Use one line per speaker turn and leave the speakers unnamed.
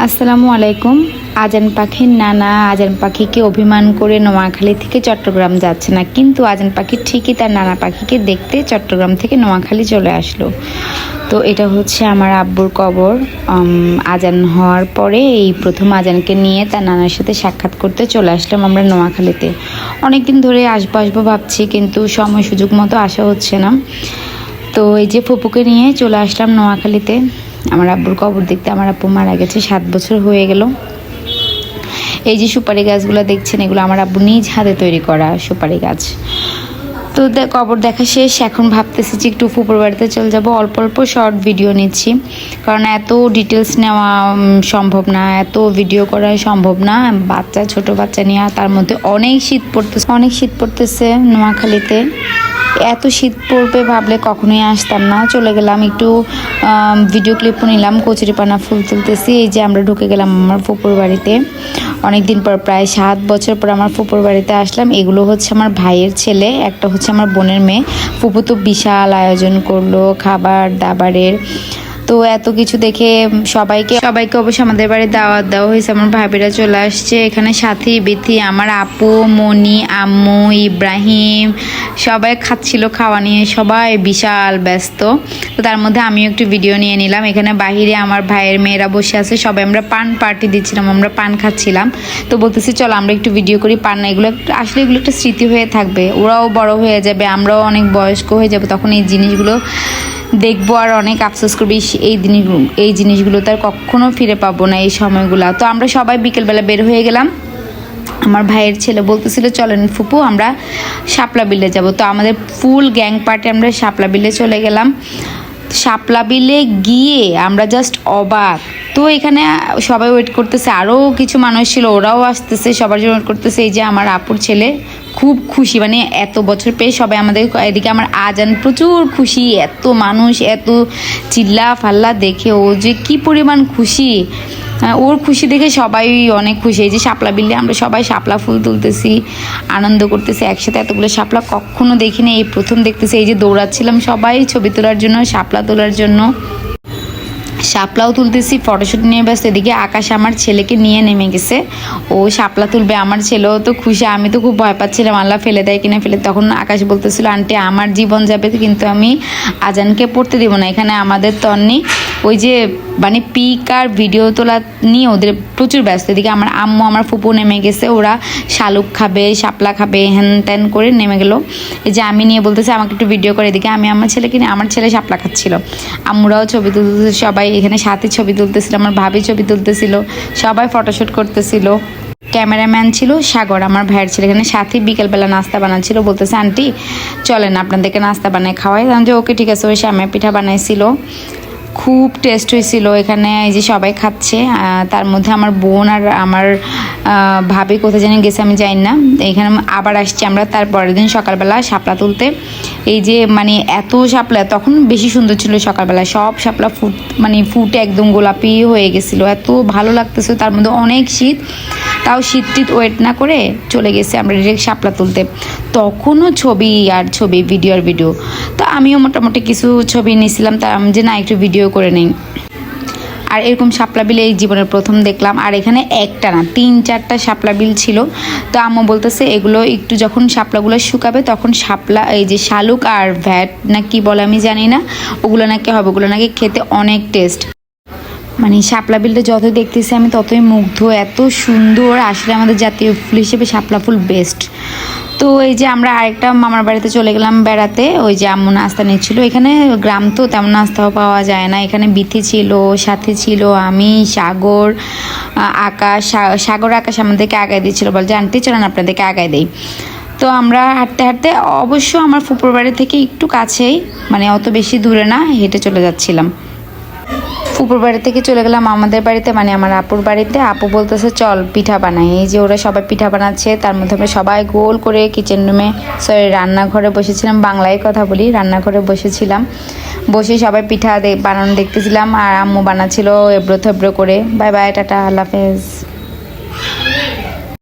আসসালামু আলাইকুম। আজান পাখির নানা আজান পাখিকে অভিমান করে নোয়াখালী থেকে চট্টগ্রাম যাচ্ছে না, কিন্তু আজান পাখি ঠিকই তার নানা পাখিকে দেখতে চট্টগ্রাম থেকে নোয়াখালী চলে আসলো। তো এটা হচ্ছে আমার আব্বুর কবর। আজান হওয়ার পরে এই প্রথম আজানকে নিয়ে তার নানার সাথে সাক্ষাৎ করতে চলে আসলাম আমরা নোয়াখালীতে। অনেক দিন ধরে আসবো ভাবছি, কিন্তু সময় সুযোগ মতো আসা হচ্ছে না। তো এই যে ফুপুকে নিয়ে চলে আসলাম নোয়াখালীতে আমার আব্বুর কবর দেখতে। আমার আব্বু মারা গেছে 7 বছর হয়ে গেল। এই যে সুপারি গাছগুলো দেখছেন, এগুলো আমার আব্বু নিজ হাতে তৈরি করা সুপারি গাছ। তো কবর দেখা শেষ, এখন ভাবতেছি যে একটু ফুপুর বাড়িতে চলে যাব। অল্প অল্প শর্ট ভিডিও নিচ্ছি, কারণ এত ডিটেলস নেওয়া সম্ভব না, এত ভিডিও করা সম্ভব না। ছোট বাচ্চা নিয়ে, তার মধ্যে অনেক শীত পড়তেছে নোয়াখালীতে। এত শীত পড়বে ভাবলে কখনোই আসতাম না। চলে গেলাম, একটু ভিডিও ক্লিপও নিলাম। কচুরিপানা ফুল তুলতেছি। এই যে আমরা ঢুকে গেলাম আমার ফুপুর বাড়িতে। অনেকদিন পর, প্রায় 7 বছর পর আমার ফুপুর বাড়িতে আসলাম। এগুলো হচ্ছে আমার ভাইয়ের ছেলে, একটা হচ্ছে আমার বোনের মেয়ে। ফুপু তো বিশাল আয়োজন করলো খাবার দাবারের। তো এত কিছু দেখে সবাইকে অবশ্যই আমাদের বাড়ি দাওয়াত দেওয়া হয়েছে। আমার ভাবিরা চলে আসছে এখানে, সাথী বিথি, আমার আপু, মনি, আম্মু, ইব্রাহিম সবাই খাচ্ছিল। খাওয়া নিয়ে সবাই বিশাল ব্যস্ত। তো তার মধ্যে আমিও একটু ভিডিও নিয়ে নিলাম। এখানে বাহিরে আমার ভাইয়ের মেয়েরা বসে আছে, সবাই আমরা পান পার্টি দিচ্ছিলাম, আমরা পান খাচ্ছিলাম। তো বলতেছি চলো আমরা একটু ভিডিও করি। পান না, এগুলো আসলে এগুলো একটা স্মৃতি হয়ে থাকবে। ওরাও বড় হয়ে যাবে, আমরাও অনেক বয়স্ক হয়ে যাবে, তখন এই জিনিসগুলো দেখবো আর অনেক আফসোস করবি। এই জিনিসগুলো তার কখনো ফিরে পাবো না, এই সময়গুলো। তো আমরা সবাই বিকেলবেলা বের হয়ে গেলাম। আমার ভাইয়ের ছেলে বলতেছিল চলেন ফুপু আমরা শাপলা বিলে যাব। তো আমাদের ফুল গ্যাং পার্টি আমরা শাপলা বিলে চলে গেলাম। শাপলা বিলে গিয়ে আমরা জাস্ট অবাক। তো এখানে সবাই ওয়েট করতেছে, আরও কিছু মানুষ ছিল, ওরাও আসতেছে, সবার জন্য ওয়েট করতেছে। এই যে আমার আপুর ছেলে খুব খুশি, মানে এত বছর পেয়ে সবাই আমাদের এদিকে। আমার আজান প্রচুর খুশি, এত মানুষ, এত চিল্লা ফাল্লা দেখে ও যে কি পরিমাণ খুশি। ওর খুশি দেখে সবাই অনেক খুশি। এই যে শাপলা বিলে আমরা সবাই শাপলা ফুল তুলতেছি, আনন্দ করতেছি একসাথে। এতগুলো শাপলা কখনো দেখিনি, এই প্রথম দেখতেছি। এই যে দৌড়াচ্ছিলাম সবাই ছবি তোলার জন্য, শাপলা তোলার জন্য। শাপলাও তুলতেছি, ফটোশ্যুট নিয়ে ব্যস্ত। এদিকে আকাশ আমার ছেলেকে নিয়ে নেমে গেছে, ও শাপলা তুলবে। আমার ছেলেও তো খুশি, আমি তো খুব ভয় পাচ্ছিলাম আল্লাহ ফেলে দেয় কিনা ফেলে। তখন আকাশ বলতেছিল আন্টি আমার জীবন যাবে, কিন্তু আমি আজানকে পড়তে দিব না। এখানে আমাদের তন্নি ওই যে মানে পিক আর ভিডিও তোলা নিয়ে ওদের প্রচুর ব্যস্ত। এদিকে আমার আম্মু আমার ফুপু নেমে গেছে, ওরা শালুক খাবে, শাপলা খাবে, হ্যান ত্যান করে নেমে গেল। এই যে আমি নিয়ে বলতেছে আমাকে একটু ভিডিও করে। এদিকে আমি আমার ছেলেকে নিয়ে, আমার ছেলে শাপলা খাচ্ছিল, আম্মুরাও ছবি তুলতেছে, সবাই এখানে সাথে ছবি তুলতেছিল, আমার ভাবি ছবি তুলতেছিল, সবাই ফটোশ্যুট করতেছিল। ক্যামেরাম্যান ছিল সাগর, আমার ভাইয়ের ছেলে। এখানে সাথে বিকেলবেলা নাস্তা বানাচ্ছিল, বলতেছে আন্টি চলেন আপনাদেরকে নাস্তা বানায় খাওয়াই। যে ওকে ঠিক আছে। ওই শ্যামা পিঠা বানাইছিল, খুব টেস্ট হয়েছিল। এখানে এই যে সবাই খাচ্ছে, তার মধ্যে আমার বোন আর আমার ভাবি কোথায় জানি গেছে, আমি জানি না। এখানে আবার আসছি আমরা তার পরের দিন সকালবেলা শাপলা তুলতে। এই যে মানে এত শাপলা, তখন বেশি সুন্দর ছিল সকালবেলা, সব শাপলা ফুটে একদম গোলাপি হয়ে গেছিলো, এত ভালো লাগতেছে। তার মধ্যে অনেক শীত, তাও শীত ওয়েট না করে চলে গেছে আমরা ডিরেক্ট শাপলা তুলতে। তখনও ছবি ভিডিও। তো আমিও মোটামুটি কিছু ছবি নিয়েছিলাম, তার আমি যে না একটু ভিডিও করে নেই। আর এরকম শাপলা বিল এই জীবনের প্রথম দেখলাম। আর এখানে একটা না 3-4টা শাপলা বিল ছিল। তো আম্মু বলতেছে এগুলো একটু যখন শাপলাগুলো শুকাবে তখন শাপলা, এই যে শালুক আর ভ্যাট না কি বলে আমি জানি না, ওগুলো নাকি হবে, ওগুলো নাকি খেতে অনেক টেস্ট। মানে শাপলা বিলটা যতই দেখতেছি আমি ততই মুগ্ধ, এত সুন্দর। আসলে আমাদের জাতীয় ফুল হিসেবে শাপলা ফুল বেস্ট। তো এই যে আমরা আরেকটা মামার বাড়িতে চলে গেলাম বেড়াতে। ওই যে আম্মু নাস্তা নিচ্ছিল। এখানে গ্রাম তো তেমন নাস্তাও পাওয়া যায় না। এখানে বিথি ছিল, সাথে ছিল আমি, সাগর, আকাশ আমাদেরকে আগায় দিচ্ছিল, বল যে আন্টি চলেন আপনাদেরকে আগায় দেই। তো আমরা হাঁটতে হাঁটতে, অবশ্য আমার ফুপুর বাড়ি থেকে একটু কাছেই, মানে অত বেশি দূরে না, হেঁটে চলে যাচ্ছিলাম। ফুপুর বাড়ি থেকে চলে গেলাম আমাদের বাড়িতে, মানে আমার আপুর বাড়িতে। আপু বলতেছে চল পিঠা বানাই। এই যে ওরা সবাই পিঠা বানাচ্ছে, তার মধ্যে আমরা সবাই গোল করে কিচেন রুমে, রান্নাঘরে বসেছিলাম। বাংলায় কথা বলি, রান্নাঘরে বসেছিলাম। বসে সবাই পিঠা বানানো দেখতেছিলাম, আর আম্মু বানাচ্ছিল এবড়ো থেবড়ো করে। বাই বাই, টাটা, আল্লাহ হাফেজ।